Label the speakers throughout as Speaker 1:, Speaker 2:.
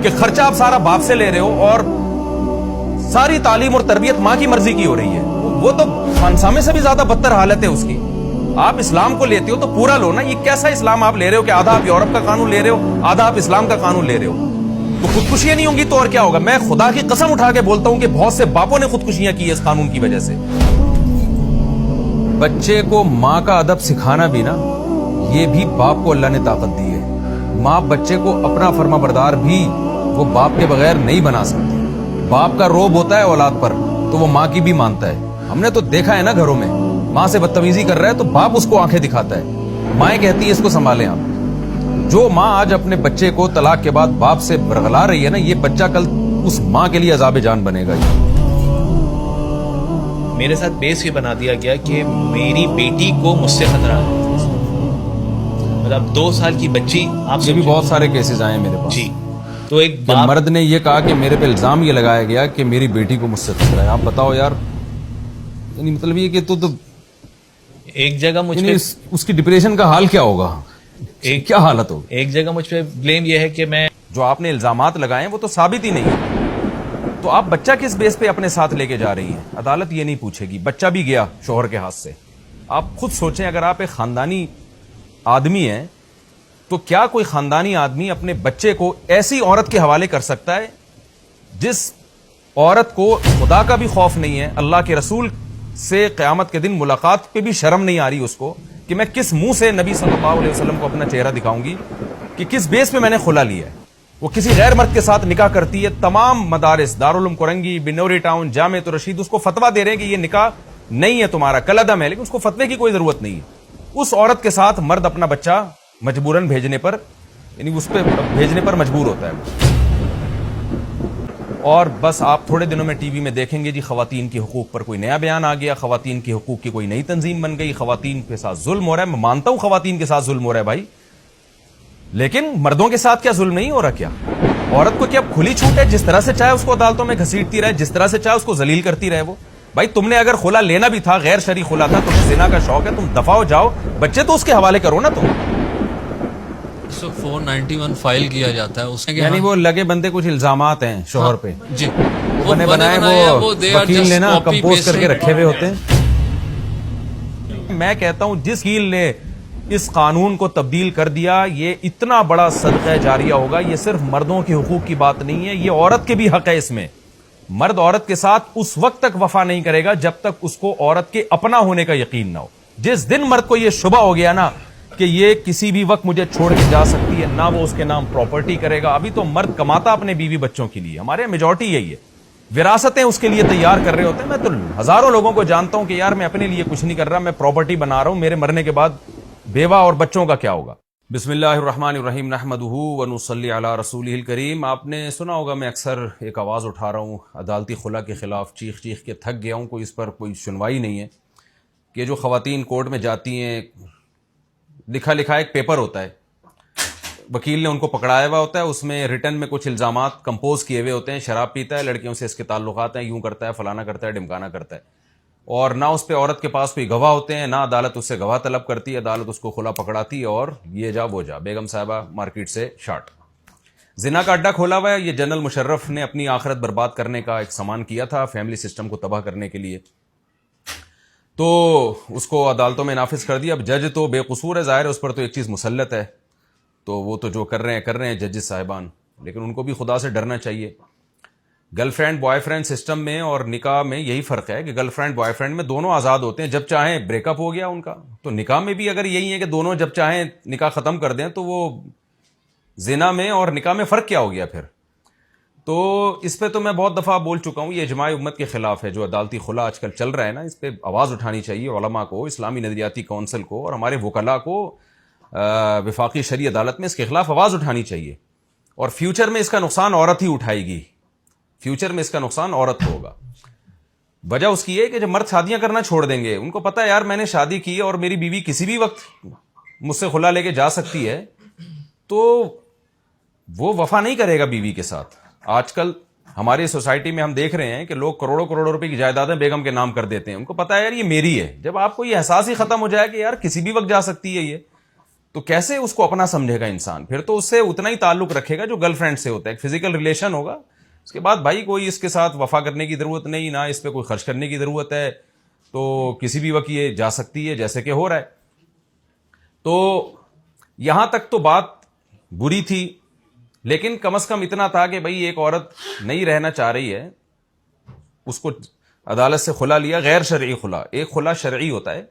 Speaker 1: کہ خرچہ آپ سارا باپ سے لے رہے ہو اور ساری تعلیم اور تربیت ماں کی مرضی کی ہو رہی ہے. وہ تو خانسامے سے بھی زیادہ بدتر حالت ہے اس کی. آپ اسلام کو لیتے ہو تو پورا لو نا. یہ کیسا اسلام آپ لے رہے ہو کہ آدھا آپ یورپ کا قانون لے رہے ہو, آدھا آپ اسلام کا قانون لے رہے ہو؟ تو خودکشیاں نہیں ہوں گی تو اور کیا ہوگا؟ میں خدا کی قسم اٹھا کے بولتا ہوں کہ بہت سے باپوں نے خودکشیاں کی اس قانون کی وجہ سے. بچے کو ماں کا ادب سکھانا بھی نا, یہ بھی باپ کو اللہ نے طاقت دی ہے. ماں بچے کو اپنا فرما بردار بھی وہ باپ کے بغیر نہیں بنا سکتی. باپ کا روب ہوتا ہے اولاد پر تو وہ ماں کی بھی مانتا ہے. ہم نے تو دیکھا ہے نا گھروں میں ماں سے بدتمیزی کر رہا ہے تو باپ اس کو آنکھیں دکھاتا ہے, مائیں کہتی ہے اس کو سنبھالیں آپ. جو ماں آج اپنے بچے کو طلاق کے بعد باپ سے برگلا رہی ہے نا, یہ بچہ کل اس ماں کے لیے عذاب جان بنے گا.
Speaker 2: میرے ساتھ بیس یہ بنا دیا گیا کہ میری بیٹی کو مجھ سے خطرہ ہے. مطلب 2 سال کی بچی, آپ
Speaker 1: یہ بھی بہت سارے کیسز آئے ہیں میرے پاس.
Speaker 2: جی, تو ایک
Speaker 1: کہ
Speaker 2: باپ
Speaker 1: مرد نے یہ کہا کہ میرے پہ الزام یہ لگایا گیا کہ میری بیٹی کو مجھ سے خطرہ ہے. آپ بتاؤ یار, یعنی مطلب یہ کہ تو
Speaker 2: ایک جگہ مجھ
Speaker 1: یعنی
Speaker 2: پہ
Speaker 1: اس کی ڈپریشن کا حال کیا ہوگا, کیا حالت ہوگی؟
Speaker 2: ایک جگہ مجھ پہ بلیم یہ ہے کہ میں
Speaker 1: جو آپ نے الزامات لگائے ہیں وہ تو ثابت ہی نہیں ہے. تو آپ بچہ کس بیس پہ اپنے ساتھ لے کے جا رہی ہیں؟ عدالت یہ نہیں پوچھے گی. بچہ بھی گیا شوہر کے ہاتھ سے. آپ خود سوچیں, اگر آپ ایک خاندانی آدمی ہیں تو کیا کوئی خاندانی آدمی اپنے بچے کو ایسی عورت کے حوالے کر سکتا ہے جس عورت کو خدا کا بھی خوف نہیں ہے, اللہ کے رسول سے قیامت کے دن ملاقات پہ بھی شرم نہیں آ رہی اس کو کہ میں کس منہ سے نبی صلی اللہ علیہ وسلم کو اپنا چہرہ دکھاؤں گی, کہ کس بیس پہ میں نے خلا لیا ہے. وہ کسی غیر مرد کے ساتھ نکاح کرتی ہے. تمام مدارس, دارالعلوم کرنگی, بنوری ٹاؤن, جامعۃ الرشید اس کو فتویٰ دے رہے ہیں کہ یہ نکاح نہیں ہے تمہارا, کلعدم ہے, لیکن اس کو فتوے کی کوئی ضرورت نہیں ہے. اس عورت کے ساتھ مرد اپنا بچہ مجبوراً بھیجنے پر, یعنی اس پہ بھیجنے پر مجبور ہوتا ہے. اور بس آپ تھوڑے دنوں میں ٹی وی میں دیکھیں گے جی خواتین کے حقوق پر کوئی نیا بیان آ گیا, خواتین کے حقوق کی کوئی نئی تنظیم بن گئی, خواتین کے ساتھ ظلم ہو رہا ہے. میں مانتا ہوں خواتین کے ساتھ ظلم ہو رہا ہے بھائی, لیکن مردوں کے ساتھ کیا ظلم نہیں ہو رہا؟ کیا عورت کو کیا کھلی چھوٹ ہے جس طرح سے چاہے اس کو عدالتوں میں گھسیٹتی رہے, جس طرح سے چاہے اس کو ذلیل کرتی رہے؟ وہ بھائی تم نے اگر خلا لینا بھی تھا, غیر شرعی خلا تھا, تمہیں زنا کا شوق ہے, تم دفع ہو جاؤ, بچے تو اس کے حوالے کرو نا تم.
Speaker 3: 491 فائل کیا جاتا ہے اس میں,
Speaker 1: یعنی وہ لگے بندے کچھ الزامات ہیں شوہر پہ,
Speaker 3: جی
Speaker 1: بنے بنائے وہ وکیل نے نا کمپوز کر کے رکھے ہوئے ہوتے ہیں. میں کہتا ہوں جس وکیل نے اس قانون کو تبدیل کر دیا, یہ اتنا بڑا صدقہ جاریہ ہوگا. یہ صرف مردوں کے حقوق کی بات نہیں ہے, یہ عورت کے بھی حق ہے اس میں. مرد عورت کے ساتھ اس وقت تک وفا نہیں کرے گا جب تک اس کو عورت کے اپنا ہونے کا یقین نہ ہو. جس دن مرد کو یہ شبہ ہو گیا نا کہ یہ کسی بھی وقت مجھے چھوڑ کے جا سکتی ہے, نہ وہ اس کے نام پراپرٹی کرے گا. ابھی تو مرد کماتا اپنے بیوی بچوں کے لیے, ہمارے میجورٹی یہی ہے, وراثتیں اس کے لیے تیار کر رہے ہوتے ہیں. میں تو ہزاروں لوگوں کو جانتا ہوں کہ یار میں اپنے لیے کچھ نہیں کر رہا, میں پراپرٹی بنا رہا ہوں, میرے مرنے کے بعد بیوہ اور بچوں کا کیا ہوگا. بسم اللہ الرحمن الرحیم, نحمدہ ونصلی علی رسولہ الکریم. آپ نے سنا ہوگا میں اکثر ایک آواز اٹھا رہا ہوں عدالتی خلا کے خلاف, چیخ چیخ کے تھک گیا ہوں, کوئی اس پر کوئی سنوائی نہیں ہے. کہ جو خواتین کورٹ میں جاتی ہیں, لکھا لکھا ایک پیپر ہوتا ہے, وکیل نے ان کو پکڑایا ہوا ہوتا ہے, اس میں ریٹن میں کچھ الزامات کمپوز کیے ہوئے ہوتے ہیں. شراب پیتا ہے, لڑکیوں سے اس کے تعلقات ہیں, یوں کرتا ہے, فلانا کرتا ہے, ڈمکانا کرتا ہے, اور نہ اس پہ عورت کے پاس کوئی گواہ ہوتے ہیں, نہ عدالت اس سے گواہ طلب کرتی ہے. عدالت اس کو خلا پکڑاتی ہے اور یہ جا وہ جا, بیگم صاحبہ مارکیٹ سے شارٹ. زنا کا اڈا کھولا ہوا ہے. یہ جنرل مشرف نے اپنی آخرت برباد کرنے کا ایک سامان کیا تھا, فیملی سسٹم کو تباہ کرنے کے لیے, تو اس کو عدالتوں میں نافذ کر دیا. اب جج تو بے قصور ہے, ظاہر ہے اس پر تو ایک چیز مسلط ہے, تو وہ تو جو کر رہے ہیں ججز صاحبان, لیکن ان کو بھی خدا سے ڈرنا چاہیے. Girl friend boy friend system میں اور نکاح میں یہی فرق ہے کہ گرل فرینڈ بوائے فرینڈ میں دونوں آزاد ہوتے ہیں, جب چاہیں بریک اپ ہو گیا ان کا. تو نکاح میں بھی اگر یہی ہے کہ دونوں جب چاہیں نکاح ختم کر دیں, تو وہ زنا میں اور نکاح میں فرق کیا ہو گیا پھر؟ تو اس پہ تو میں بہت دفعہ بول چکا ہوں, یہ اجماع امت کے خلاف ہے جو عدالتی خلا آج کل چل رہا ہے نا. اس پہ آواز اٹھانی چاہیے علماء کو, اسلامی نظریاتی کونسل کو, اور ہمارے وکلاء کو. وفاقی شرعی عدالت میں اس کے خلاف آواز اٹھانی چاہیے. اور فیوچر میں اس کا نقصان عورت ہی اٹھائے گی, فیوچر میں اس کا نقصان عورت کو ہوگا. وجہ اس کی ہے کہ جب مرد شادیاں کرنا چھوڑ دیں گے, ان کو پتا ہے یار میں نے شادی کی ہے اور میری بیوی کسی بھی وقت مجھ سے خلا لے کے جا سکتی ہے, تو وہ وفا نہیں کرے گا بیوی کے ساتھ. آج کل ہماری سوسائٹی میں ہم دیکھ رہے ہیں کہ لوگ کروڑوں کروڑوں روپے کی جائیدادیں بیگم کے نام کر دیتے ہیں. ان کو پتا ہے یار یہ میری ہے. جب آپ کو یہ احساس ہی ختم ہو جائے کہ یار کسی بھی وقت جا سکتی ہے یہ, تو کیسے اس کو اپنا سمجھے گا انسان؟ پھر تو اس سے اتنا ہی تعلق رکھے گا جو گرل فرینڈ سے ہوتا ہے، ایک فزیکل ریلیشن ہوگا، اس کے بعد بھائی کوئی اس کے ساتھ وفا کرنے کی ضرورت نہیں، نہ اس پہ کوئی خرچ کرنے کی ضرورت ہے، تو کسی بھی وقت یہ جا سکتی ہے جیسے کہ ہو رہا ہے. تو یہاں تک تو بات بری تھی، لیکن کم از کم اتنا تھا کہ بھائی ایک عورت نہیں رہنا چاہ رہی ہے، اس کو عدالت سے خلا لیا، غیر شرعی خلا. ایک خلا شرعی ہوتا ہے،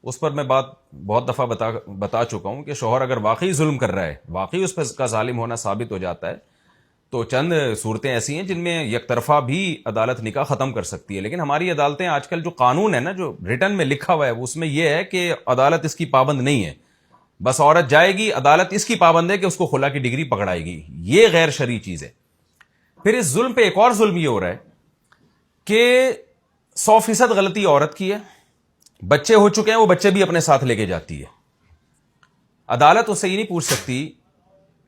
Speaker 1: اس پر میں بات بہت دفعہ بتا چکا ہوں کہ شوہر اگر واقعی ظلم کر رہا ہے، واقعی اس پہ کا ظالم ہونا ثابت ہو جاتا ہے، تو چند صورتیں ایسی ہیں جن میں یک طرفہ بھی عدالت نکاح ختم کر سکتی ہے. لیکن ہماری عدالتیں آج کل جو قانون ہے نا، جو ریٹن میں لکھا ہوا ہے، اس میں یہ ہے کہ عدالت اس کی پابند نہیں ہے، بس عورت جائے گی، عدالت اس کی پابند ہے کہ اس کو خلا کی ڈگری پکڑائے گی. یہ غیر شرعی چیز ہے. پھر اس ظلم پہ ایک اور ظلم یہ ہو رہا ہے کہ 100% غلطی عورت کی ہے، بچے ہو چکے ہیں، وہ بچے بھی اپنے ساتھ لے کے جاتی ہے. عدالت اس سے یہ نہیں پوچھ سکتی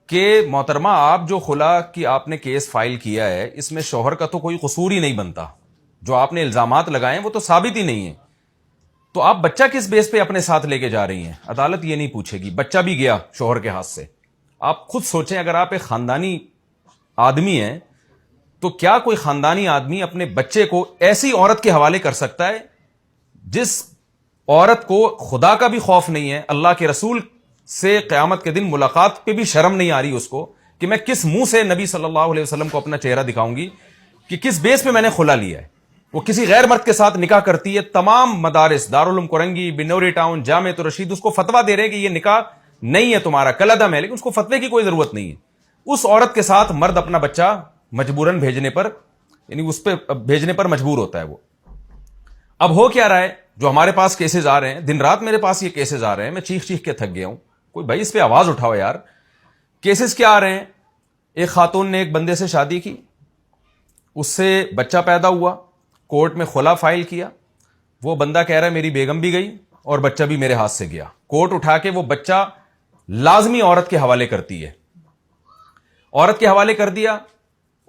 Speaker 1: کہ محترمہ آپ جو خلا کی آپ نے کیس فائل کیا ہے، اس میں شوہر کا تو کوئی قصور ہی نہیں بنتا، جو آپ نے الزامات لگائے ہیں وہ تو ثابت ہی نہیں ہے، تو آپ بچہ کس بیس پہ اپنے ساتھ لے کے جا رہی ہیں؟ عدالت یہ نہیں پوچھے گی. بچہ بھی گیا شوہر کے ہاتھ سے. آپ خود سوچیں، اگر آپ ایک خاندانی آدمی ہیں تو کیا کوئی خاندانی آدمی اپنے بچے کو ایسی عورت کے حوالے کر سکتا ہے جس عورت کو خدا کا بھی خوف نہیں ہے، اللہ کے رسول سے قیامت کے دن ملاقات پہ بھی شرم نہیں آ رہی اس کو کہ میں کس منہ سے نبی صلی اللہ علیہ وسلم کو اپنا چہرہ دکھاؤں گی کہ کس بیس پہ میں نے خلا لیا ہے؟ وہ کسی غیر مرد کے ساتھ نکاح کرتی ہے. تمام مدارس، دارالعلوم کرنگی، بنوری ٹاؤن، جامعۃ الرشید اس کو فتویٰ دے رہے ہیں کہ یہ نکاح نہیں ہے تمہارا، کلعدم ہے، لیکن اس کو فتوے کی کوئی ضرورت نہیں ہے. اس عورت کے ساتھ مرد اپنا بچہ مجبوراً بھیجنے پر، یعنی اس پہ بھیجنے پر مجبور ہوتا ہے وہ. اب ہو کیا رہا ہے؟ جو ہمارے پاس کیسز آ رہے ہیں، دن رات میرے پاس یہ کیسز آ رہے ہیں، میں چیخ چیخ کے تھک گیا ہوں. کوئی بھائی اس پہ آواز اٹھاؤ یار. کیسز کیا آ رہے ہیں؟ ایک خاتون نے ایک بندے سے شادی کی، اس سے بچہ پیدا ہوا، کورٹ میں خلا فائل کیا. وہ بندہ کہہ رہا ہے میری بیگم بھی گئی اور بچہ بھی میرے ہاتھ سے گیا. کورٹ اٹھا کے وہ بچہ لازمی عورت کے حوالے کرتی ہے، عورت کے حوالے کر دیا.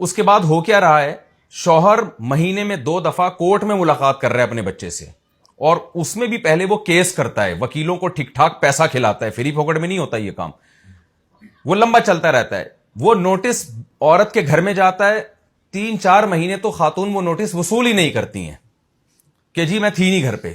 Speaker 1: اس کے بعد ہو کیا رہا ہے؟ شوہر مہینے میں 2 دفعہ کورٹ میں ملاقات کر رہا ہے اپنے بچے سے، اور اس میں بھی پہلے وہ کیس کرتا ہے، وکیلوں کو ٹھیک ٹھاک پیسہ کھلاتا ہے، فری پھوکٹ میں نہیں ہوتا یہ کام، وہ لمبا چلتا رہتا ہے. وہ نوٹس عورت کے گھر میں جاتا ہے، 3-4 مہینے تو خاتون وہ نوٹس وصول ہی نہیں کرتی ہیں کہ جی میں تھی نہیں گھر پہ.